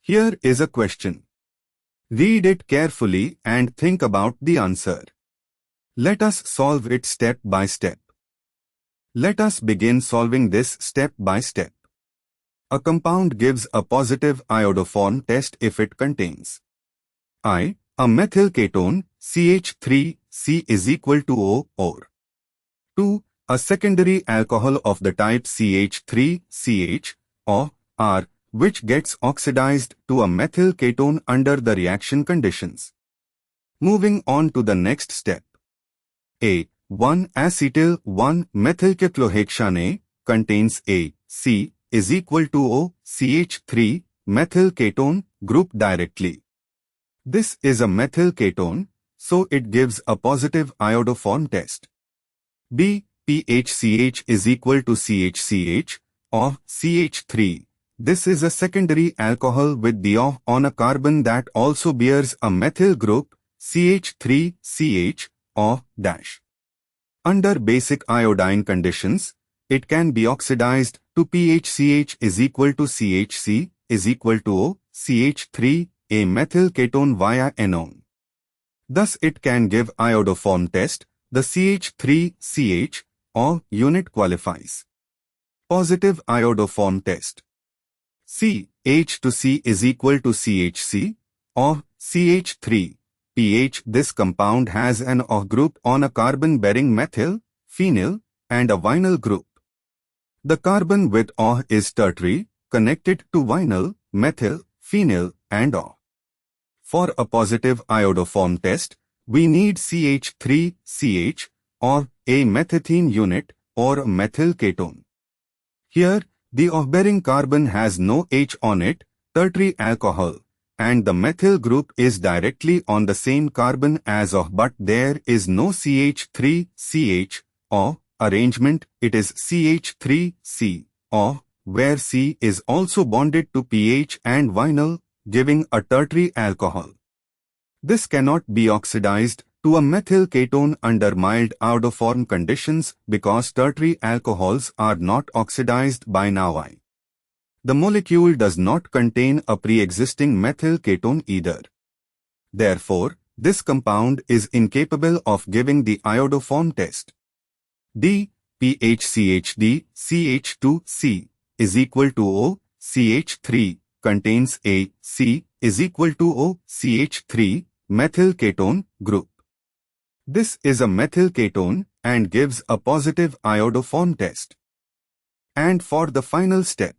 Here is a question. Read it carefully and think about the answer. Let us solve it step by step. Let us begin solving this step by step. A compound gives a positive iodoform test if it contains I, a methyl ketone, CH3C is equal to O, or 2, a secondary alcohol of the type CH3CH, or R, which gets oxidized to a methyl ketone under the reaction conditions. Moving on to the next step. A, 1-acetyl 1-methylcyclohexane contains A, C is equal to O, CH3 methyl ketone group directly. This is a methyl ketone, so it gives a positive iodoform test. B, PHCH is equal to CHCH, or CH3. This is a secondary alcohol with the O on a carbon that also bears a methyl group, CH3CH, or dash. Under basic iodine conditions, it can be oxidized to PHCH is equal to CHC is equal to O, CH3, a methyl ketone via anion. Thus it can give iodoform test, the CH3CH, or unit qualifies. Positive iodoform test. C, H to C is equal to CHC, or CH3, pH. This compound has an O group on a carbon bearing methyl, phenyl, and a vinyl group. The carbon with O is tertiary, connected to vinyl, methyl, phenyl, and O. For a positive iodoform test, we need CH3CH, or a methethene unit, or a methyl ketone. Here, the O-bearing carbon has no H on it, tertiary alcohol, and the methyl group is directly on the same carbon as O, but there is no CH3CH, or arrangement. It is CH3C, or where C is also bonded to pH and vinyl, giving a tertiary alcohol. This cannot be oxidized to a methyl ketone under mild iodoform conditions because tertiary alcohols are not oxidized by NaOI. The molecule does not contain a pre-existing methyl ketone either. Therefore, this compound is incapable of giving the iodoform test. D, PHCHD, CH2C is equal to O, CH3 contains A, C is equal to O, CH3 methyl ketone group. This is a methyl ketone and gives a positive iodoform test. And for the final step,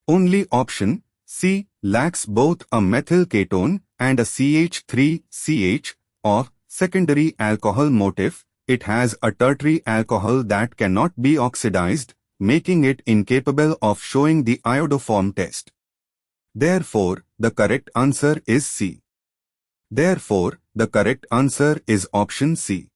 only option C lacks both a methyl ketone and a CH3CH, or secondary alcohol motif. It has a tertiary alcohol that cannot be oxidized, making it incapable of showing the iodoform test. Therefore, the correct answer is C. Therefore, the correct answer is option C.